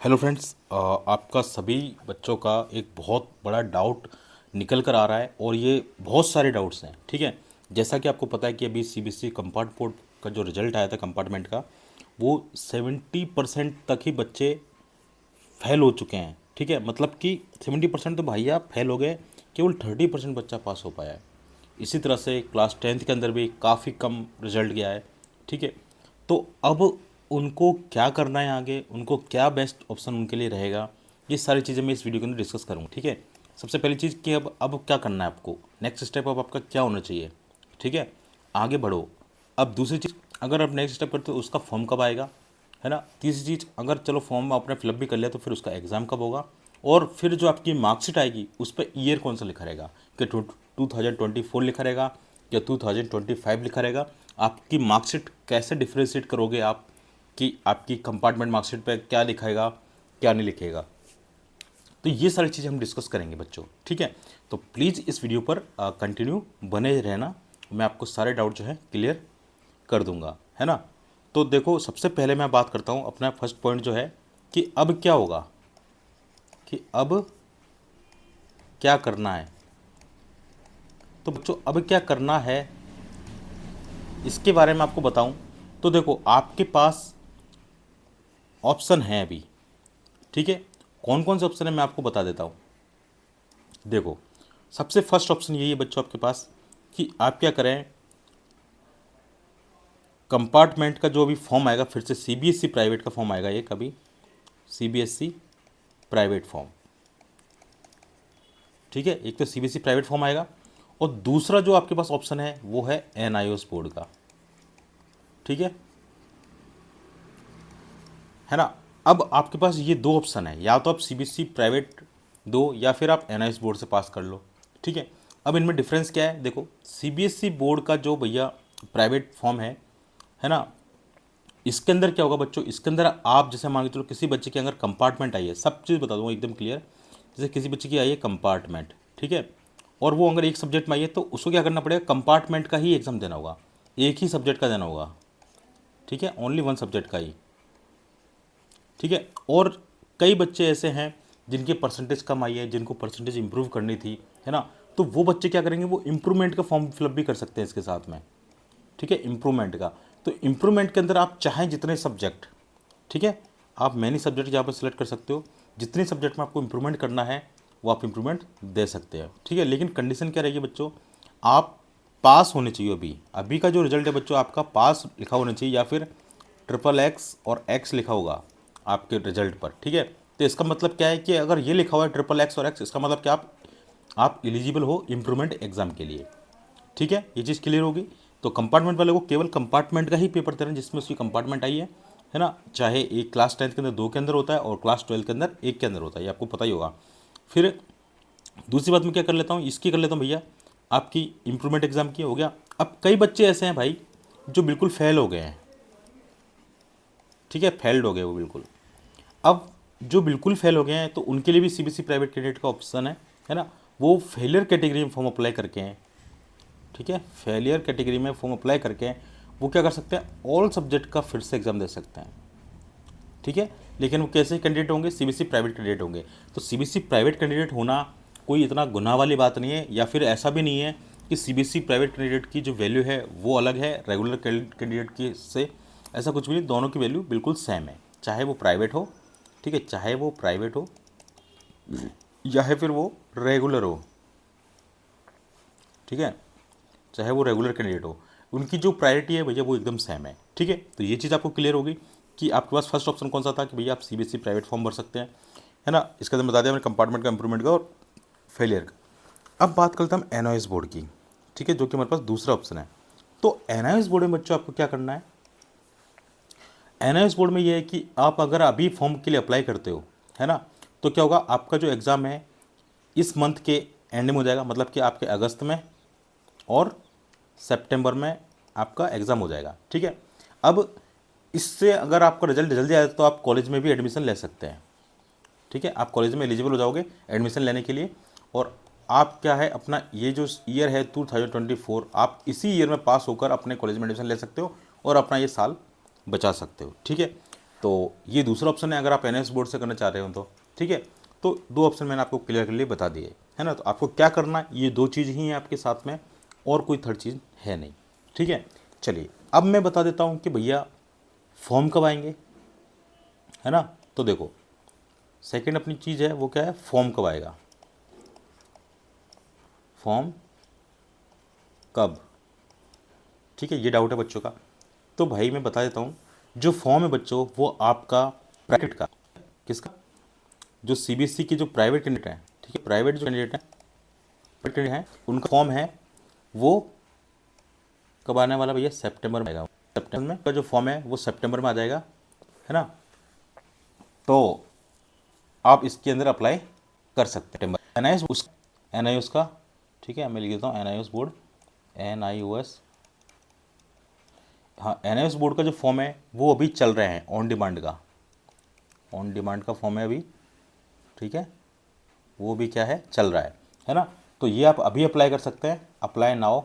Hello friends, आपका सभी बच्चों का एक बहुत बड़ा डाउट निकल कर आ रहा है और ये बहुत सारे डाउट्स हैं। ठीक है, जैसा कि आपको पता है कि अभी सीबीएसई कंपार्ट बोर्ड का जो रिजल्ट आया था कंपार्टमेंट का, वो 70% तक ही बच्चे फेल हो चुके हैं। ठीक है, मतलब कि 70% तो भाई आप फेल हो गए, केवल 30% बच्चा पास हो पाया है। इसी तरह से क्लास 10th के अंदर भी काफ़ी कम रिजल्ट गया है। ठीक है, तो अब उनको क्या करना है, आगे उनको क्या बेस्ट ऑप्शन उनके लिए रहेगा, ये सारी चीज़ें मैं इस वीडियो के अंदर डिस्कस करूँगा। ठीक है, सबसे पहली चीज़ कि अब क्या करना है आपको, नेक्स्ट स्टेप अब आपका क्या होना चाहिए। ठीक है, आगे बढ़ो। अब दूसरी चीज़, अगर आप नेक्स्ट स्टेप करते हो उसका फॉर्म कब आएगा, है ना। तीसरी चीज़, अगर चलो फॉर्म आपने फिलअप भी कर लिया तो फिर उसका एग्ज़ाम कब होगा, और फिर जो आपकी मार्कशीट आएगी उस पर ईयर कौन सा लिखा रहेगा, कि 2024 लिखा रहेगा या 2025 लिखा रहेगा। आपकी मार्कशीट कैसे डिफ्रेंशिएट करोगे आप, कि आपकी कंपार्टमेंट मार्कशीट पे क्या लिखाएगा क्या नहीं लिखेगा। तो ये सारी चीज़ें हम डिस्कस करेंगे बच्चों। ठीक है, तो प्लीज़ इस वीडियो पर कंटिन्यू बने रहना, मैं आपको सारे डाउट जो है क्लियर कर दूंगा, है ना। तो देखो, सबसे पहले मैं बात करता हूँ अपना फर्स्ट पॉइंट जो है कि अब क्या होगा, कि अब क्या करना है। तो बच्चों अब क्या करना है इसके बारे में आपको बताऊं, तो देखो आपके पास ऑप्शन है अभी। ठीक है, कौन कौन से ऑप्शन है मैं आपको बता देता हूँ। देखो, सबसे फर्स्ट ऑप्शन यही है बच्चों आपके पास कि आप क्या करें, कंपार्टमेंट का जो अभी फॉर्म आएगा, फिर से सीबीएसई प्राइवेट का फॉर्म आएगा एक अभी, सीबीएसई प्राइवेट फॉर्म। ठीक है, एक तो सीबीएसई प्राइवेट फॉर्म आएगा और दूसरा जो आपके पास ऑप्शन है वो है एनआईओएस बोर्ड का। ठीक है ना। अब आपके पास ये दो ऑप्शन है, या तो आप सीबीएसई प्राइवेट दो या फिर आप एनआईओएस बोर्ड से पास कर लो। ठीक है, अब इनमें डिफरेंस क्या है, देखो सीबीएसई बोर्ड का जो भैया प्राइवेट फॉर्म है ना, इसके अंदर क्या होगा बच्चों, इसके अंदर आप जैसे मान के चलो किसी बच्चे के अगर कंपार्टमेंट आई है, सब चीज़ बता दूंगा एकदम क्लियर। जैसे किसी बच्चे की आई है कंपार्टमेंट, ठीक है, और वो अगर एक सब्जेक्ट में आई है तो उसको क्या करना पड़ेगा, कंपार्टमेंट का ही एग्ज़ाम देना होगा, एक ही सब्जेक्ट का देना होगा। ठीक है, ओनली वन सब्जेक्ट का ही। ठीक है, और कई बच्चे ऐसे हैं जिनके परसेंटेज कम आई है, जिनको परसेंटेज इंप्रूव करनी थी, है ना, तो वो बच्चे क्या करेंगे, वो इम्प्रूवमेंट का फॉर्म फिलअप भी कर सकते हैं इसके साथ में। ठीक है, इम्प्रूवमेंट का, तो इम्प्रूवमेंट के अंदर आप चाहें जितने सब्जेक्ट, ठीक है, आप मैनी सब्जेक्ट यहाँ पर सिलेक्ट कर सकते हो, जितने सब्जेक्ट में आपको इम्प्रूवमेंट करना है वो आप इम्प्रूवमेंट दे सकते हैं। ठीक है, लेकिन कंडीशन क्या रहेगी बच्चों, आप पास होने चाहिए। अभी अभी का जो रिजल्ट है बच्चों, आपका पास लिखा होना चाहिए या फिर ट्रिपल एक्स और एक्स लिखा होगा आपके रिजल्ट पर। ठीक है, तो इसका मतलब क्या है कि अगर ये लिखा हुआ है ट्रिपल एक्स और एक्स, इसका मतलब क्या आप एलिजिबल हो इम्प्रूवमेंट एग्जाम के लिए। ठीक है, ये चीज़ क्लियर होगी। तो कंपार्टमेंट वाले को केवल कंपार्टमेंट का ही पेपर देना जिसमें उसकी कंपार्टमेंट आई है ना, चाहे एक क्लास 10th के अंदर दो के अंदर होता है और क्लास 12 के अंदर एक के अंदर होता है, ये आपको पता ही होगा। फिर दूसरी बात मैं क्या कर लेता हूँ, इसकी कर लेता हूँ भैया, आपकी इम्प्रूवमेंट एग्जाम की हो गया। अब कई बच्चे ऐसे हैं भाई जो बिल्कुल फेल हो गए हैं। ठीक है, फेल्ड हो गए वो बिल्कुल। अब जो बिल्कुल फेल हो गए हैं तो उनके लिए भी सीबीएसई प्राइवेट कैंडिडेट का ऑप्शन है ना, वो फेलियर कैटेगरी में फॉर्म अप्लाई करके हैं। ठीक है, फेलियर कैटेगरी में फॉर्म अप्लाई करके वो क्या कर सकते हैं, ऑल सब्जेक्ट का फिर से एग्जाम दे सकते हैं। ठीक है, लेकिन वो कैसे कैंडिडेट होंगे, सीबीएसई प्राइवेट कैंडिडेट होंगे। तो सीबीएसई प्राइवेट कैंडिडेट होना कोई इतना गुनाह वाली बात नहीं है, या फिर ऐसा भी नहीं है कि सीबीएसई प्राइवेट कैंडिडेट की जो वैल्यू है वो अलग है रेगुलर कैंडिडेट की से, ऐसा कुछ भी नहीं, दोनों की वैल्यू बिल्कुल सेम है, चाहे वो प्राइवेट हो। ठीक है, चाहे वो प्राइवेट हो या फिर वो रेगुलर हो। ठीक है, चाहे वो रेगुलर कैंडिडेट हो, उनकी जो प्रायोरिटी है भैया वो एकदम सेम है। ठीक है, तो ये चीज़ आपको क्लियर होगी कि आपके पास फर्स्ट ऑप्शन कौन सा था कि भैया आप सीबीएसई प्राइवेट फॉर्म भर सकते हैं, है ना। इसके अंदर बता दिया मैंने कंपार्टमेंट का, इम्प्रूवमेंट का और फेलियर का। अब बात करते हैं हम एनआईओएस बोर्ड की। ठीक है, जो कि हमारे पास दूसरा ऑप्शन है। तो एनआईओएस बोर्ड में बच्चों आपको क्या करना है, एनआईओएस बोर्ड में ये है कि आप अगर अभी फॉर्म के लिए अप्लाई करते हो, है ना, तो क्या होगा, आपका जो एग्ज़ाम है इस मंथ के एंड में हो जाएगा, मतलब कि आपके अगस्त में और सितंबर में आपका एग्ज़ाम हो जाएगा। ठीक है, अब इससे अगर आपका रिजल्ट जल्दी आया तो आप कॉलेज में भी एडमिशन ले सकते हैं। ठीक है, आप कॉलेज में एलिजिबल हो जाओगे एडमिशन लेने के लिए, और आप क्या है, अपना ये जो ईयर है 2024, आप इसी ईयर में पास होकर अपने कॉलेज में एडमिशन ले सकते हो और अपना ये साल बचा सकते हो। ठीक है, तो ये दूसरा ऑप्शन है अगर आप एन बोर्ड से करना चाह रहे हो तो, ठीक है। तो दो ऑप्शन मैंने आपको क्लियरली बता दिए है ना। तो आपको क्या करना है, ये दो चीज़ ही हैं आपके साथ में, और कोई थर्ड चीज़ है नहीं, ठीक है। चलिए अब मैं बता देता हूँ कि भैया फॉर्म कब आएंगे, है ना। तो देखो सेकंड अपनी चीज़ है वो क्या है, फॉर्म कब आएगा, फॉर्म कब, ठीक है। ये डाउट है बच्चों का। तो भाई मैं बता देता हूँ, जो फॉर्म है बच्चों वो आपका प्राइवेट का, किसका, जो सीबीएसई के जो प्राइवेट कैंडिडेट हैं, ठीक है, प्राइवेट जो कैंडिडेट हैं उनका फॉर्म है वो कब आने वाला भैया, सितंबर में आएगा। सितंबर में का जो फॉर्म है वो सितंबर में आ जाएगा, है ना। तो आप इसके अंदर अप्लाई कर सकते हैं। एन आई उसका, ठीक है, मैं लिख देता हूँ एन आई बोर्ड, NIOS, हाँ एन बोर्ड का जो फॉर्म है वो अभी चल रहे हैं ऑन डिमांड का, ऑन डिमांड का फॉर्म है अभी, ठीक है, वो भी क्या है, चल रहा है ना। तो ये आप अभी अप्लाई कर सकते हैं, अप्लाई नाउ,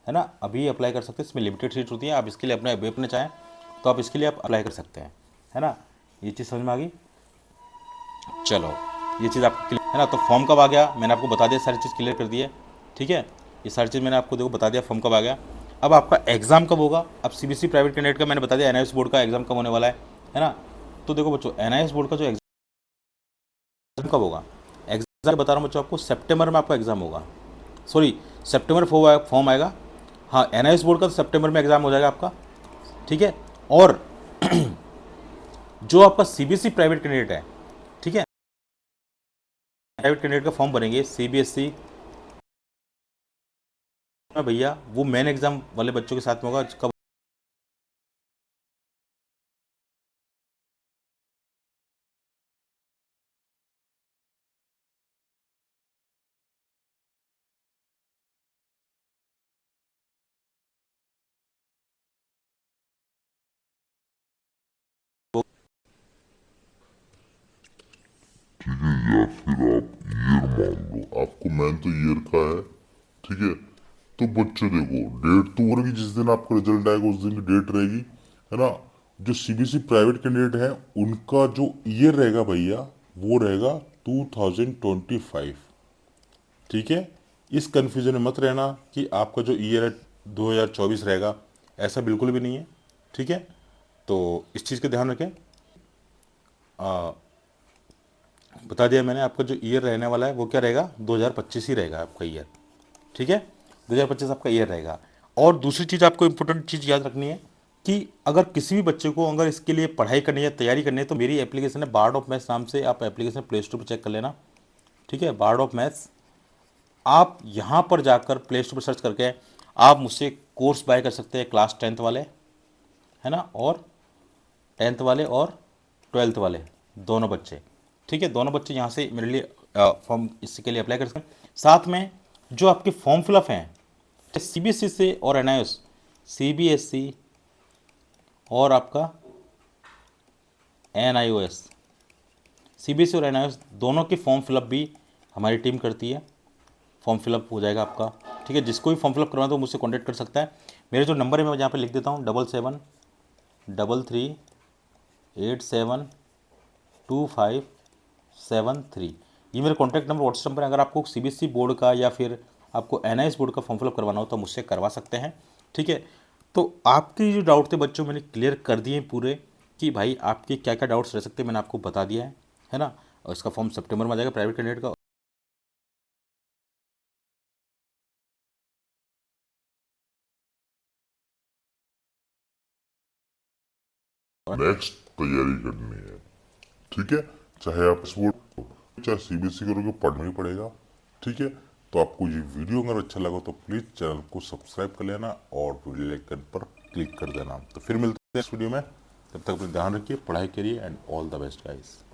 है ना, अभी अप्लाई कर सकते हैं। इसमें लिमिटेड सीट होती है, आप इसके लिए अपने वेब में चाहें तो आप इसके लिए आप अप्लाई कर सकते हैं, है ना। ये चीज़ समझ में आ गई। चलो ये चीज़ आपको क्लियर है ना। तो फॉर्म कब आ गया मैंने आपको बता दिया, सारी चीज़ क्लियर कर दी है, ठीक है। ये सारी चीज़ मैंने आपको देखो बता दिया, फॉर्म कब आ गया। अब आपका एग्ज़ाम कब होगा, अब सीबीएसई प्राइवेट कैंडिडेट का मैंने बता दिया, एनआईएस बोर्ड का एग्ज़ाम कब होने वाला है ना। तो देखो बच्चों एनआईएस बोर्ड का जो एग्ज़ाम कब होगा, एग्ज़ाम बता रहा हूँ बच्चों आपको, सितंबर में आपका एग्ज़ाम होगा, सॉरी सितंबर फॉर्म आएगा, हाँ एनआईएस बोर्ड का तो सितंबर में एग्ज़ाम हो जाएगा आपका, ठीक है। और जो आपका सीबीएसई प्राइवेट कैंडिडेट है, ठीक है, प्राइवेट कैंडिडेट का फॉर्म भरेंगे सीबीएसई में भैया, वो मेन एग्जाम वाले बच्चों के साथ में होगा। कब, ठीक है, या फिर आप ईयर मान लो, आपको मैन तो ईयर का है, ठीक है। तो बच्चों देखो डेट तो होगी, जिस दिन आपका रिजल्ट आएगा उस दिन की डेट रहेगी, है ना। जो सीबीएसई प्राइवेट कैंडिडेट है उनका जो ईयर रहेगा भैया वो रहेगा 2025, ठीक है। इस कंफ्यूजन में मत रहना कि आपका जो ईयर है 2024 रहेगा, ऐसा बिल्कुल भी नहीं है, ठीक है। तो इस चीज़ का ध्यान रखें। बता दिया मैंने, आपका जो ईयर रहने वाला है वो क्या रहेगा, 2025 ही रहेगा आपका ईयर, ठीक है, 2025 आपका ईयर रहेगा। और दूसरी चीज़ आपको इंपॉर्टेंट चीज़ याद रखनी है कि अगर किसी भी बच्चे को अगर इसके लिए पढ़ाई करनी है, तैयारी करनी है, तो मेरी एप्लीकेशन है बार्ड ऑफ मैथ्स नाम से, आप एप्लीकेशन प्ले स्टोर पर चेक कर लेना, ठीक है, बार्ड ऑफ मैथ्स। आप यहाँ पर जाकर प्ले स्टोर पर सर्च करके आप मुझसे कोर्स बाय कर सकते हैं, क्लास 10th वाले, है ना, और 10th वाले और 12th वाले दोनों बच्चे, ठीक है, दोनों बच्चे यहाँ से मेरे लिए फॉर्म इसके लिए अप्लाई कर सकते हैं। साथ में जो आपके फॉर्म फिलअप हैं सीबीएसई से और एनआईओएस, सीबीएसई और आपका एनआईओएस, सीबीएसई और एनआईओएस दोनों के फॉर्म फिलअप भी हमारी टीम करती है, फॉर्म फिलअप हो जाएगा आपका, ठीक है। जिसको भी फॉर्म फिलअप करवाना तो मुझसे कॉन्टैक्ट कर सकता है। मेरे जो नंबर है मैं यहाँ पे लिख देता हूँ, 7733872573, ये मेरे कॉन्टैक्ट नंबर व्हाट्सएप नंबर है। अगर आपको सीबीएसई बोर्ड का या फिर आपको एनआईएस बोर्ड का फॉर्म फिलअप करवाना हो तो मुझसे करवा सकते हैं, ठीक है। तो आपके जो डाउट थे बच्चों मैंने क्लियर कर दिए पूरे, कि भाई आपके क्या क्या डाउट्स रह सकते हैं मैंने आपको बता दिया है ना। और इसका फॉर्म सितंबर में आ जाएगा प्राइवेट कैंडिडेट का। नेक्स्ट तैयारी करनी है, ठीक है। चाहे आप इस बोर्ड चाहे सीबीएसई करोगे, पढ़ना ही पड़ेगा, ठीक है। तो आपको ये वीडियो अगर अच्छा लगा तो प्लीज़ चैनल को सब्सक्राइब कर लेना और बेल आइकन पर क्लिक कर देना। तो फिर मिलते हैं नेक्स्ट वीडियो में, तब तक अपना ध्यान रखिए, पढ़ाई करिए and all the best guys.